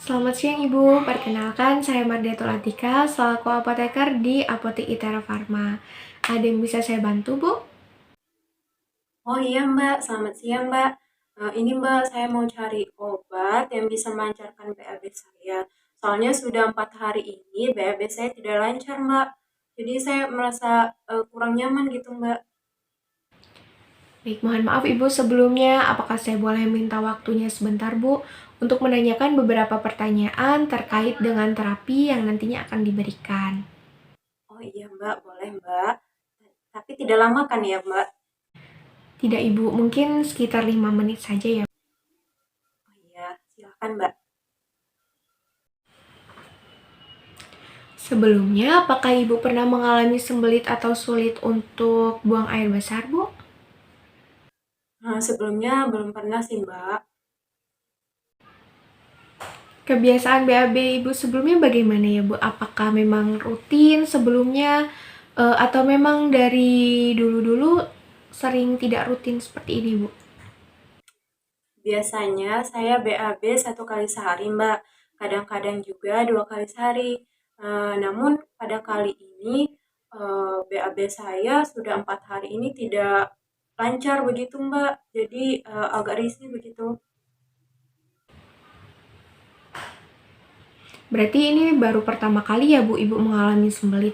Selamat siang Ibu, perkenalkan saya Mardiatul Atika selaku apoteker di Apotek Itera Pharma. Ada yang bisa saya bantu Bu? Oh iya Mbak, selamat siang Mbak. Ini Mbak, saya mau cari obat yang bisa melancarkan BAB saya. Soalnya sudah 4 hari ini BAB saya tidak lancar Mbak. Jadi saya merasa kurang nyaman gitu Mbak. Baik, mohon maaf Ibu sebelumnya, apakah saya boleh minta waktunya sebentar Bu untuk menanyakan beberapa pertanyaan terkait dengan terapi yang nantinya akan diberikan? Oh iya Mbak, boleh Mbak. Tapi tidak lama kan ya Mbak? Tidak Ibu, mungkin sekitar 5 menit saja ya. Oh iya, silakan Mbak. Sebelumnya, apakah Ibu pernah mengalami sembelit atau sulit untuk buang air besar Bu? Sebelumnya belum pernah sih Mbak. Kebiasaan BAB Ibu sebelumnya bagaimana ya Bu? Apakah memang rutin sebelumnya atau memang dari dulu-dulu sering tidak rutin seperti ini Bu? Biasanya saya BAB 1 kali sehari, Mbak. Kadang-kadang juga 2 kali sehari. Namun pada kali ini BAB saya sudah 4 hari ini tidak lancar begitu, Mbak. Jadi agak risih begitu. Berarti ini baru pertama kali ya Bu Ibu mengalami sembelit?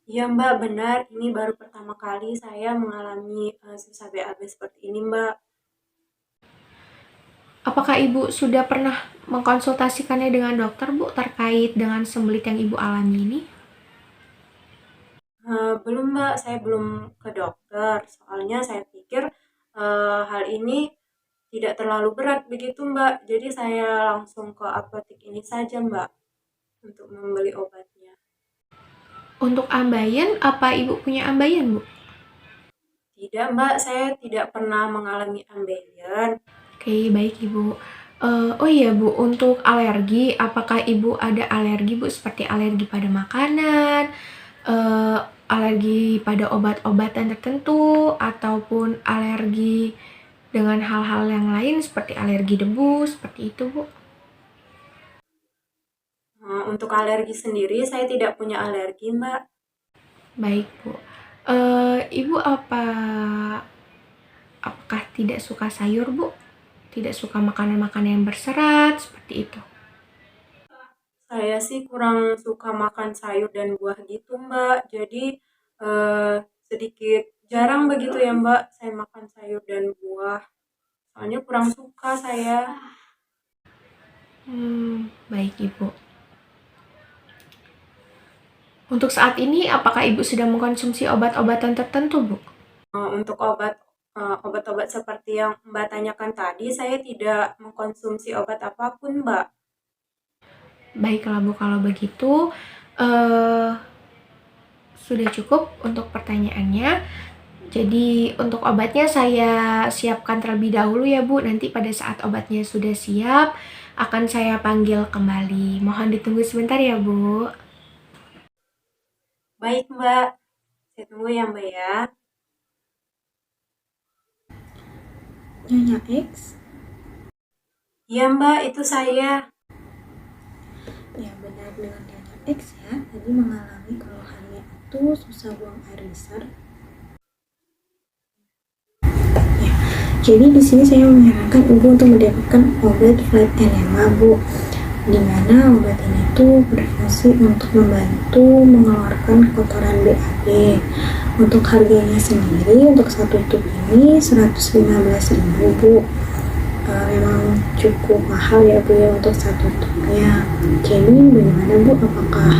Iya, Mbak, benar. Ini baru pertama kali saya mengalami susah BAB seperti ini, Mbak. Apakah Ibu sudah pernah mengkonsultasikannya dengan dokter Bu terkait dengan sembelit yang Ibu alami ini? Belum Mbak, saya belum ke dokter. Soalnya saya pikir hal ini tidak terlalu berat begitu Mbak. Jadi saya langsung ke apotek ini saja Mbak untuk membeli obatnya. Untuk ambeien, apa Ibu punya ambeien Bu? Tidak Mbak, saya tidak pernah mengalami ambeien. Oke, baik Ibu. Oh iya Bu, untuk alergi, apakah Ibu ada alergi Bu seperti alergi pada makanan, eh, alergi pada obat-obatan tertentu, ataupun alergi dengan hal-hal yang lain seperti alergi debu, seperti itu Bu? Untuk alergi sendiri saya tidak punya alergi Mbak. Baik Bu. Ibu apakah tidak suka sayur Bu? Tidak suka makanan-makanan yang berserat seperti itu? Saya sih kurang suka makan sayur dan buah gitu Mbak. Jadi eh, sedikit jarang begitu ya Mbak saya makan sayur dan buah. Soalnya kurang suka saya. Baik Ibu. Untuk saat ini, apakah Ibu sudah mengkonsumsi obat-obatan tertentu, Bu? Untuk obat-obat seperti yang Mbak tanyakan tadi, saya tidak mengkonsumsi obat apapun, Mbak. Baiklah, Bu, kalau begitu, eh, sudah cukup untuk pertanyaannya. Jadi, untuk obatnya saya siapkan terlebih dahulu ya, Bu. Nanti pada saat obatnya sudah siap, akan saya panggil kembali. Mohon ditunggu sebentar ya, Bu. Baik, Mbak. Saya tunggu ya, Mbak ya. Nyonya X? Iya, Mbak, itu saya. Ya benar dengan Nyonya X ya. Tadi mengalami keluhannya itu susah buang air besar. Ya, jadi di sini saya menyarankan Ibu untuk mendapatkan obat flat enema, Bu. Di mana obat ini tuh berfungsi untuk membantu mengeluarkan kotoran BAB. Untuk harganya sendiri untuk satu tube ini 115.000 Bu. Memang cukup mahal ya Bu ya untuk satu tubnya. Jadi bagaimana Bu, apakah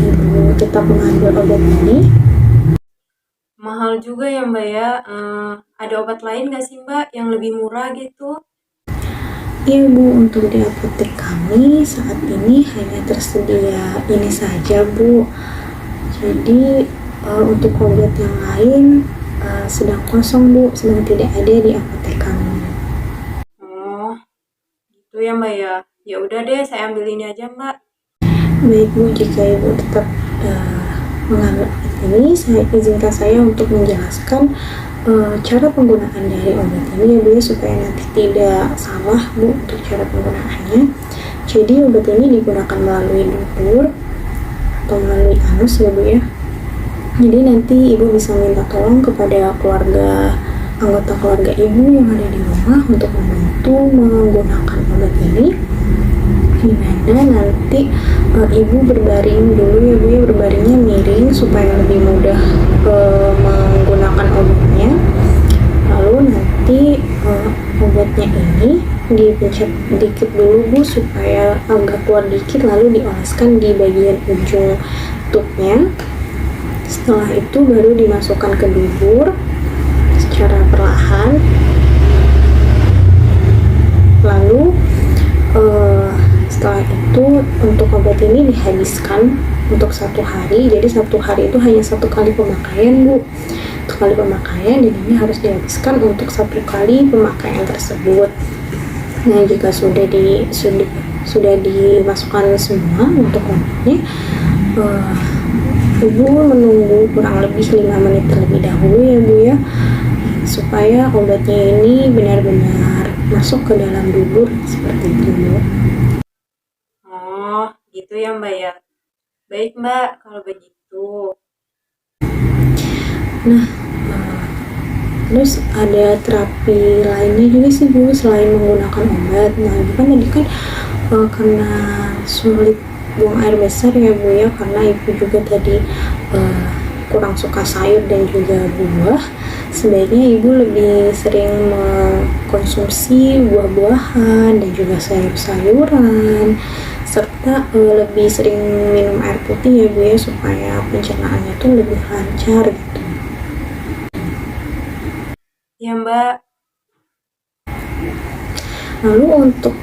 Ibu tetap mengambil obat ini? Mahal juga ya, Mbak ya. Ada obat lain nggak sih, Mbak, yang lebih murah gitu? Iya Bu, untuk di apotek kami saat ini hanya tersedia ini saja Bu. Jadi untuk obat yang lain sedang kosong Bu, sedang tidak ada di apotek kami. Oh, gitu ya, Mbak ya. Ya udah deh, saya ambil ini aja, Mbak. Baik Bu, jika Ibu tetap mengambil obat ini, saya izinkan saya untuk menjelaskan cara penggunaan dari obat ini ya Bu ya, supaya nanti tidak salah Bu untuk cara penggunaannya. Jadi obat ini digunakan melalui dubur atau melalui anus ya Bu ya. Jadi nanti Ibu bisa minta tolong kepada anggota keluarga Ibu yang ada di rumah untuk membantu menggunakan obat ini, dimana nanti Ibu berbaring dulu ya Bu ya, berbaringnya miring supaya lebih mudah menggunakan obatnya. Lalu nanti obatnya ini dipencet dikit dulu Bu supaya agak keluar dikit, lalu dioleskan di bagian ujung tubnya. Setelah itu baru dimasukkan ke dubur secara perlahan. Lalu setelah itu untuk obat ini dihabiskan untuk 1 hari. Jadi 1 hari itu hanya 1 kali pemakaian Bu. 1 kali pemakaian, dan ini harus dihabiskan untuk 1 kali pemakaian tersebut. Nah, jika sudah dimasukkan semua untuk obatnya, Ibu menunggu kurang lebih 5 menit terlebih dahulu ya Bu ya, supaya obatnya ini benar-benar masuk ke dalam dubur seperti itu Bu. Oh, gitu ya Mbak ya. Baik Mbak, kalau begitu. Nah, terus ada terapi lainnya juga sih Bu selain menggunakan obat. Nah, Ibu kan tadi kan karena sulit buang air besar ya Bu ya, karena Ibu juga tadi kurang suka sayur dan juga buah. Sebaiknya Ibu lebih sering mengkonsumsi buah-buahan dan juga sayur-sayuran, serta lebih sering minum air putih ya Bu ya, supaya pencernaannya tuh lebih lancar gitu. Ya Mbak. Lalu untuk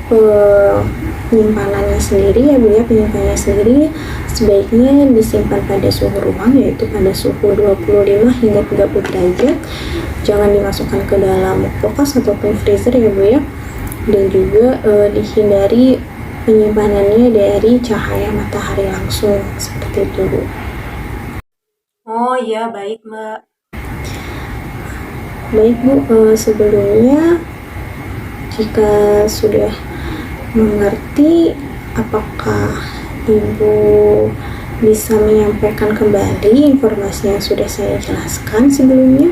penyimpanannya sendiri ya Bu ya, penyimpanannya sendiri sebaiknya disimpan pada suhu ruang, yaitu pada suhu 25 hingga 30 derajat. Jangan dimasukkan ke dalam kulkas ataupun freezer ya Bu ya. Dan juga dihindari penyimpanannya dari cahaya matahari langsung seperti itu Bu. Oh iya, baik Mbak. Baik Bu, sebelumnya jika sudah mengerti, apakah Ibu bisa menyampaikan kembali informasi yang sudah saya jelaskan sebelumnya?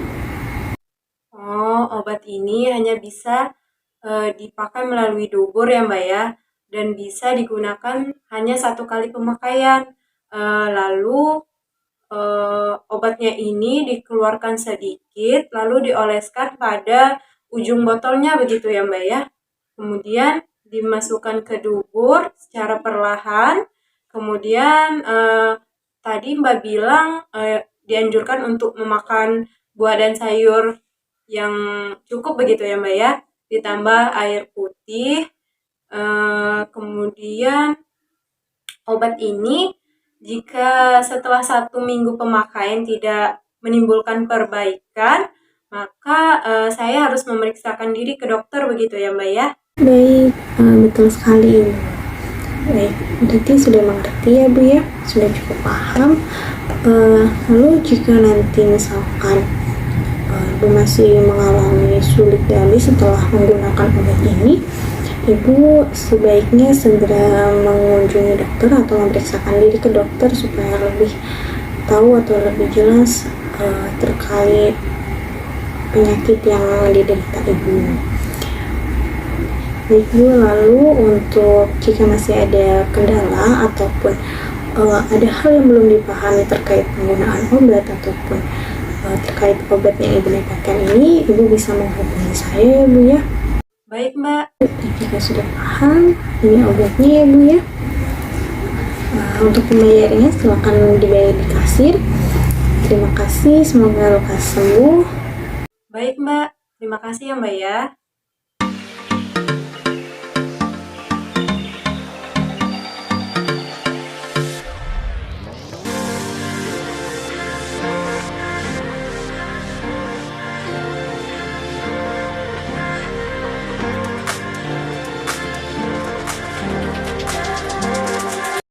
Oh, obat ini hanya bisa dipakai melalui dubur ya Mbak ya, dan bisa digunakan hanya 1 kali pemakaian. Lalu obatnya ini dikeluarkan sedikit, lalu dioleskan pada ujung botolnya begitu ya Mbak ya. Kemudian dimasukkan ke dubur secara perlahan. Kemudian tadi Mbak bilang dianjurkan untuk memakan buah dan sayur yang cukup begitu ya Mbak ya. Ditambah air putih. Kemudian obat ini jika setelah 1 minggu pemakaian tidak menimbulkan perbaikan, maka saya harus memeriksakan diri ke dokter begitu ya Mbak ya. Baik, betul sekali Ibu. Baik, berarti sudah mengerti ya Bu ya, sudah cukup paham. Lalu jika nanti misalkan Ibu masih mengalami sulit dialih setelah menggunakan obat ini, Ibu sebaiknya segera mengunjungi dokter atau memeriksakan diri ke dokter supaya lebih tahu atau lebih jelas terkait penyakit yang diderita Ibu. Baik Bu, lalu untuk jika masih ada kendala ataupun ada hal yang belum dipahami terkait penggunaan obat ataupun terkait obat yang Ibu dapatkan ini, Ibu bisa menghubungi saya ya Bu ya. Baik Mbak. Jika sudah paham, ini obatnya ya Bu ya. Untuk pembayarannya silakan dibayar di kasir. Terima kasih, semoga lekas sembuh. Baik Mbak, terima kasih ya Mbak ya.